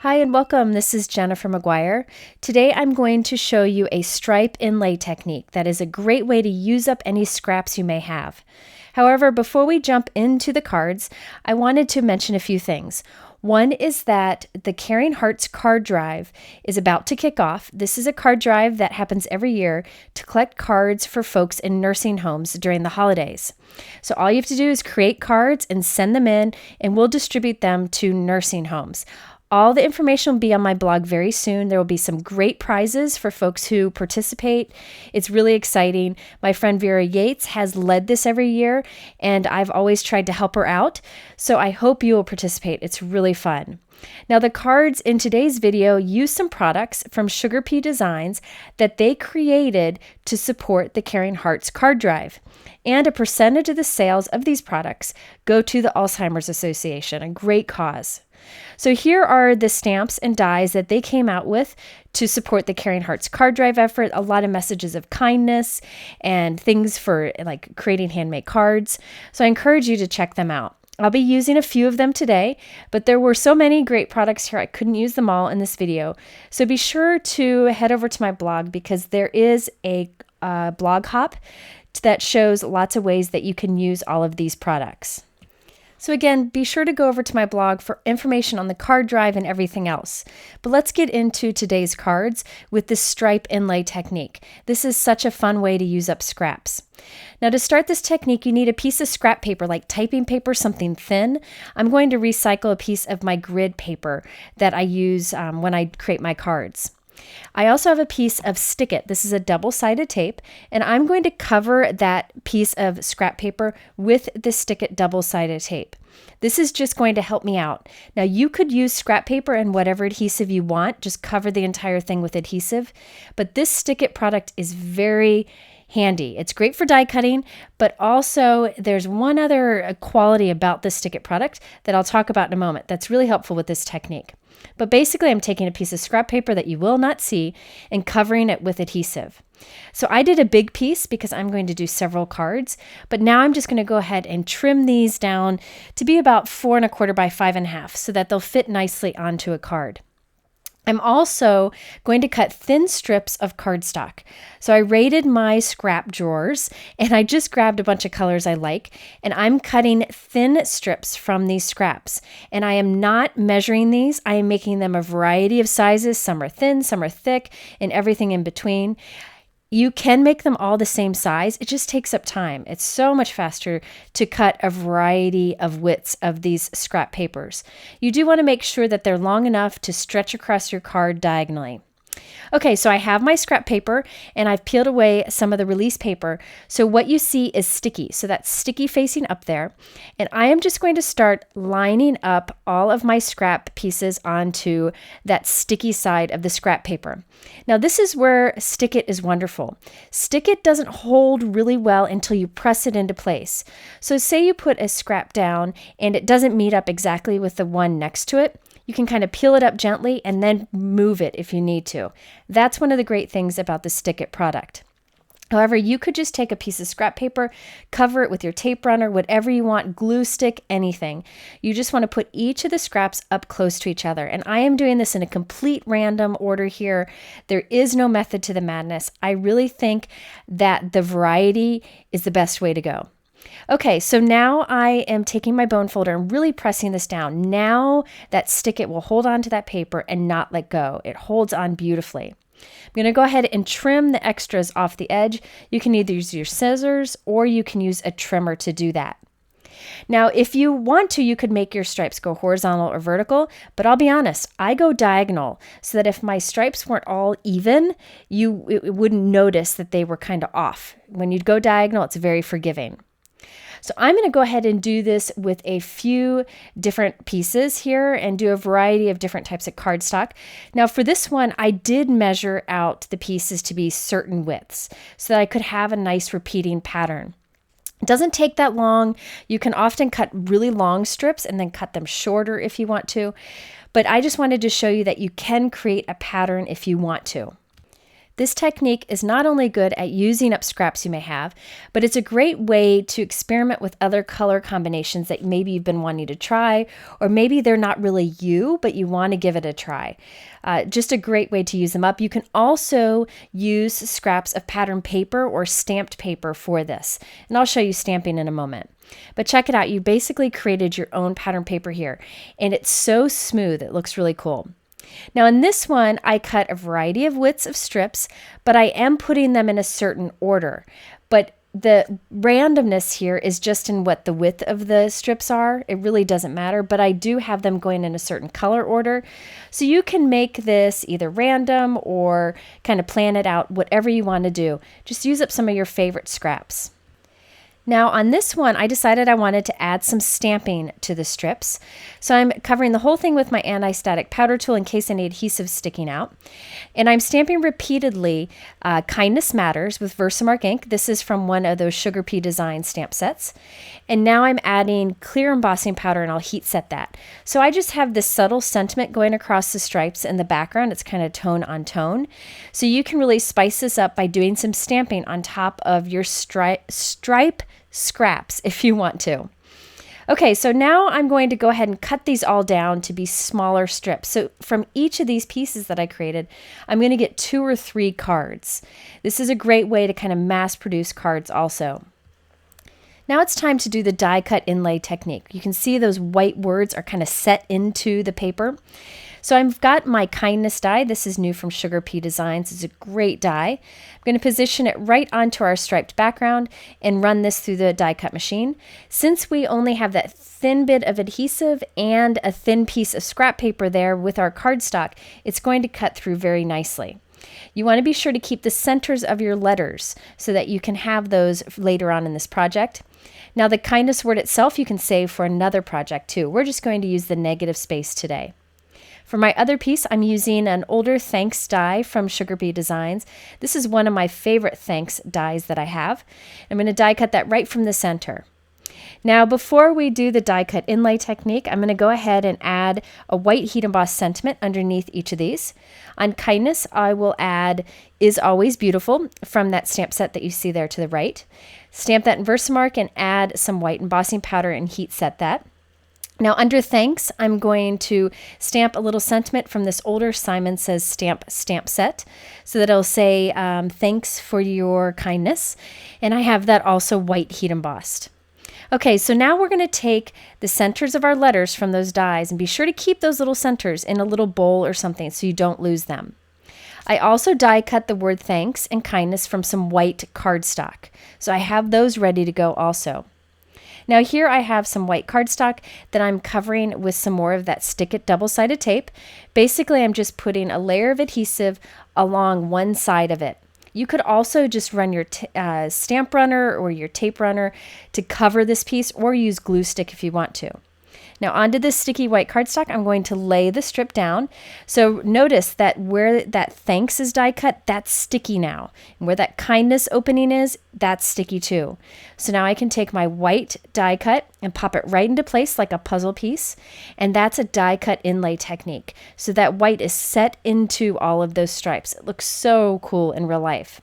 Hi and welcome. This is Jennifer McGuire. Today I'm going to show you a stripe inlay technique that is a great way to use up any scraps you may have. However, before we jump into the cards, I wanted to mention a few things. One is that the Caring Hearts card drive is about to kick off. This is a card drive that happens every year to collect cards for folks in nursing homes during the holidays. So all you have to do is create cards and send them in, and we'll distribute them to nursing homes. All the information will be on my blog very soon. There will be some great prizes for folks who participate. It's really exciting. My friend Vera Yates has led this every year, and I've always tried to help her out. So I hope you will participate. It's really fun. Now, the cards in today's video use some products from Sugar Pea Designs that they created to support the Caring Hearts card drive. And a percentage of the sales of these products go to the Alzheimer's Association, a great cause. So here are the stamps and dies that they came out with to support the Caring Hearts card drive effort. A lot of messages of kindness and things for like creating handmade cards. So I encourage you to check them out. I'll be using a few of them today, but there were so many great products here I couldn't use them all in this video. So be sure to head over to my blog because there is a blog hop that shows lots of ways that you can use all of these products. So again, be sure to go over to my blog for information on the card drive and everything else. But let's get into today's cards with the stripe inlay technique. This is such a fun way to use up scraps. Now to start this technique, you need a piece of scrap paper like typing paper, something thin. I'm going to recycle a piece of my grid paper that I use when I create my cards. I also have a piece of Stick It. This is a double-sided tape, and I'm going to cover that piece of scrap paper with the Stick It double-sided tape. This is just going to help me out. Now, you could use scrap paper and whatever adhesive you want, just cover the entire thing with adhesive, but this Stick It product is very handy. It's great for die cutting, but also there's one other quality about the Stick It product that I'll talk about in a moment that's really helpful with this technique. But basically, I'm taking a piece of scrap paper that you will not see and covering it with adhesive. So I did a big piece because I'm going to do several cards, but now I'm just going to go ahead and trim these down to be about 4 1/4 by 5 1/2 so that they'll fit nicely onto a card. I'm also going to cut thin strips of cardstock. So I raided my scrap drawers and I just grabbed a bunch of colors I like, and I'm cutting thin strips from these scraps. And I am not measuring these. I am making them a variety of sizes. Some are thin, some are thick, and everything in between. You can make them all the same size. It just takes up time. It's so much faster to cut a variety of widths of these scrap papers. You do want to make sure that they're long enough to stretch across your card diagonally. Okay, so I have my scrap paper and I've peeled away some of the release paper. So what you see is sticky. So that's sticky facing up there. And I am just going to start lining up all of my scrap pieces onto that sticky side of the scrap paper. Now this is where Stick It is wonderful. Stick It doesn't hold really well until you press it into place. So say you put a scrap down and it doesn't meet up exactly with the one next to it. You can kind of peel it up gently and then move it if you need to. That's one of the great things about the Stick It product. However, you could just take a piece of scrap paper, cover it with your tape runner, whatever you want, glue stick, anything. You just want to put each of the scraps up close to each other. And I am doing this in a complete random order here. There is no method to the madness. I really think that the variety is the best way to go. Okay, so now I am taking my bone folder and really pressing this down. Now that Stick It will hold on to that paper and not let go. It holds on beautifully. I'm going to go ahead and trim the extras off the edge. You can either use your scissors or you can use a trimmer to do that. Now, if you want to, you could make your stripes go horizontal or vertical, but I'll be honest, I go diagonal so that if my stripes weren't all even, you wouldn't notice that they were kind of off. When you go diagonal, it's very forgiving. So I'm going to go ahead and do this with a few different pieces here and do a variety of different types of cardstock. Now for this one, I did measure out the pieces to be certain widths so that I could have a nice repeating pattern. It doesn't take that long. You can often cut really long strips and then cut them shorter if you want to. But I just wanted to show you that you can create a pattern if you want to. This technique is not only good at using up scraps you may have, but it's a great way to experiment with other color combinations that maybe you've been wanting to try, or maybe they're not really you, but you want to give it a try. Just a great way to use them up. You can also use scraps of pattern paper or stamped paper for this, and I'll show you stamping in a moment. But check it out. You basically created your own pattern paper here, and it's so smooth. It looks really cool. Now in this one, I cut a variety of widths of strips, but I am putting them in a certain order. But the randomness here is just in what the width of the strips are. It really doesn't matter, but I do have them going in a certain color order. So you can make this either random or kind of plan it out, whatever you want to do. Just use up some of your favorite scraps. Now on this one, I decided I wanted to add some stamping to the strips. So I'm covering the whole thing with my anti-static powder tool in case any adhesive is sticking out. And I'm stamping repeatedly Kindness Matters with Versamark ink. This is from one of those Sugar Pea Design stamp sets. And now I'm adding clear embossing powder, and I'll heat set that. So I just have this subtle sentiment going across the stripes in the background. It's kind of tone on tone. So you can really spice this up by doing some stamping on top of your stripe scraps if you want to. Okay, so now I'm going to go ahead and cut these all down to be smaller strips. So from each of these pieces that I created, I'm going to get 2 or 3 cards. This is a great way to kind of mass produce cards also. Now it's time to do the die cut inlay technique. You can see those white words are kind of set into the paper. So I've got my kindness die. This is new from Sugar Pea Designs. It's a great die. I'm going to position it right onto our striped background and run this through the die cut machine. Since we only have that thin bit of adhesive and a thin piece of scrap paper there with our cardstock, it's going to cut through very nicely. You want to be sure to keep the centers of your letters so that you can have those later on in this project. Now the kindness word itself you can save for another project too. We're just going to use the negative space today. For my other piece, I'm using an older thanks die from Sugar Pea Designs. This is one of my favorite thanks dies that I have. I'm going to die cut that right from the center. Now, before we do the die cut inlay technique, I'm going to go ahead and add a white heat embossed sentiment underneath each of these. On kindness, I will add Is Always Beautiful from that stamp set that you see there to the right. Stamp that in Versamark and add some white embossing powder and heat set that. Now under thanks, I'm going to stamp a little sentiment from this older Simon Says stamp set so that it'll say thanks for your kindness. And I have that also white heat embossed. Okay, so now we're going to take the centers of our letters from those dies and be sure to keep those little centers in a little bowl or something so you don't lose them. I also die cut the word thanks and kindness from some white cardstock. So I have those ready to go also. Now here I have some white cardstock that I'm covering with some more of that Stick It double-sided tape. Basically, I'm just putting a layer of adhesive along one side of it. You could also just run your stamp runner or your tape runner to cover this piece, or use glue stick if you want to. Now onto this sticky white cardstock, I'm going to lay the strip down. So notice that where that thanks is die cut, that's sticky now. And where that kindness opening is, that's sticky too. So now I can take my white die cut and pop it right into place like a puzzle piece. And that's a die cut inlay technique. So that white is set into all of those stripes. It looks so cool in real life.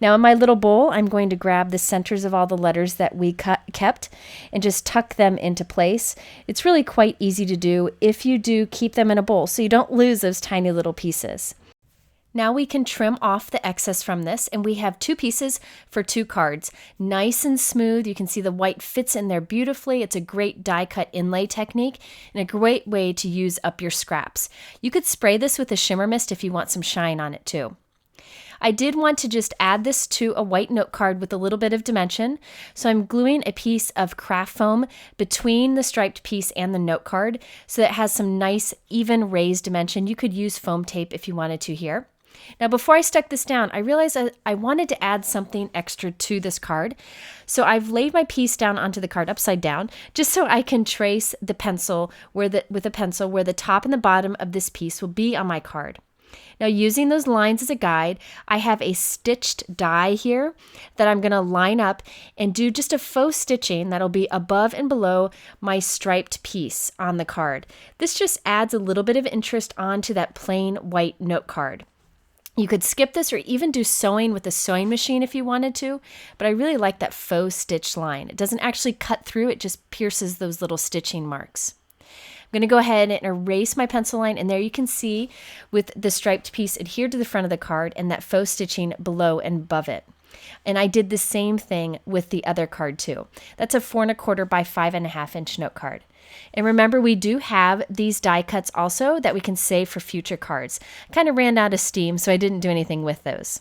Now in my little bowl, I'm going to grab the centers of all the letters that we kept and just tuck them into place. It's really quite easy to do if you do keep them in a bowl so you don't lose those tiny little pieces. Now we can trim off the excess from this, and we have 2 pieces for 2 cards. Nice and smooth. You can see the white fits in there beautifully. It's a great die cut inlay technique and a great way to use up your scraps. You could spray this with a shimmer mist if you want some shine on it too. I did want to just add this to a white note card with a little bit of dimension. So I'm gluing a piece of craft foam between the striped piece and the note card so that it has some nice even raised dimension. You could use foam tape if you wanted to here. Now before I stuck this down, I realized I wanted to add something extra to this card. So I've laid my piece down onto the card upside down just so I can trace the pencil with a pencil where the top and the bottom of this piece will be on my card. Now using those lines as a guide, I have a stitched die here that I'm going to line up and do just a faux stitching that'll be above and below my striped piece on the card. This just adds a little bit of interest onto that plain white note card. You could skip this or even do sewing with a sewing machine if you wanted to, but I really like that faux stitch line. It doesn't actually cut through, it just pierces those little stitching marks. I'm going to go ahead and erase my pencil line, and there you can see with the striped piece adhered to the front of the card and that faux stitching below and above it. And I did the same thing with the other card too. That's a 4 1/4 by 5 1/2 inch note card. And remember, we do have these die cuts also that we can save for future cards. Kind of ran out of steam, so I didn't do anything with those.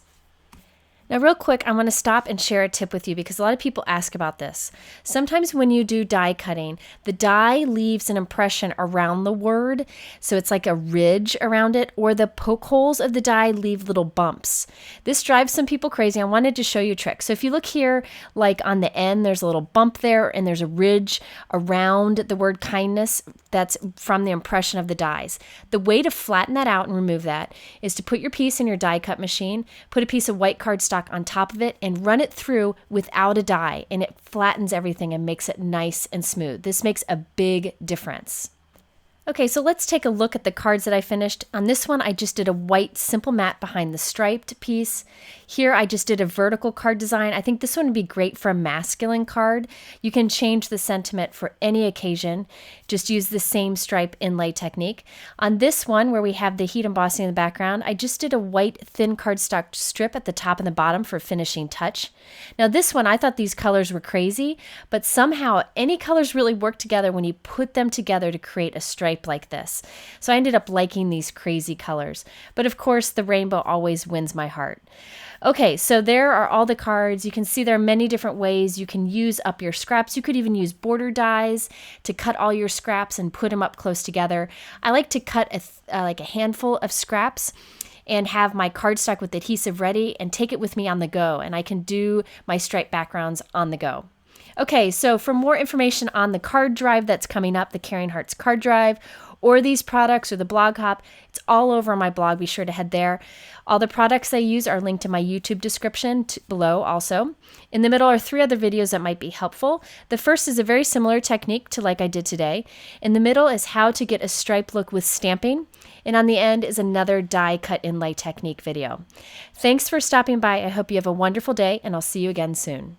Now, real quick, I want to stop and share a tip with you because a lot of people ask about this. Sometimes when you do die cutting, the die leaves an impression around the word, so it's like a ridge around it, or the poke holes of the die leave little bumps. This drives some people crazy. I wanted to show you a trick. So if you look here, like on the end, there's a little bump there, and there's a ridge around the word kindness. That's from the impression of the dies. The way to flatten that out and remove that is to put your piece in your die cut machine, put a piece of white cardstock on top of it, and run it through without a die, and it flattens everything and makes it nice and smooth. This makes a big difference. Okay, so let's take a look at the cards that I finished. On this one, I just did a white simple mat behind the striped piece. Here, I just did a vertical card design. I think this one would be great for a masculine card. You can change the sentiment for any occasion. Just use the same stripe inlay technique. On this one, where we have the heat embossing in the background, I just did a white thin cardstock strip at the top and the bottom for a finishing touch. Now this one, I thought these colors were crazy, but somehow any colors really work together when you put them together to create a stripe like this. So I ended up liking these crazy colors. But of course, the rainbow always wins my heart. Okay, so there are all the cards. You can see there are many different ways you can use up your scraps. You could even use border dies to cut all your scraps and put them up close together. I like to cut like a handful of scraps and have my cardstock with adhesive ready and take it with me on the go. And I can do my striped backgrounds on the go. Okay, so for more information on the card drive that's coming up, the Caring Hearts card drive, or these products or the blog hop, it's all over on my blog. Be sure to head there. All the products I use are linked in my YouTube description below also. In the middle are 3 other videos that might be helpful. The first is a very similar technique to like I did today. In the middle is how to get a stripe look with stamping. And on the end is another die cut inlay technique video. Thanks for stopping by. I hope you have a wonderful day, and I'll see you again soon.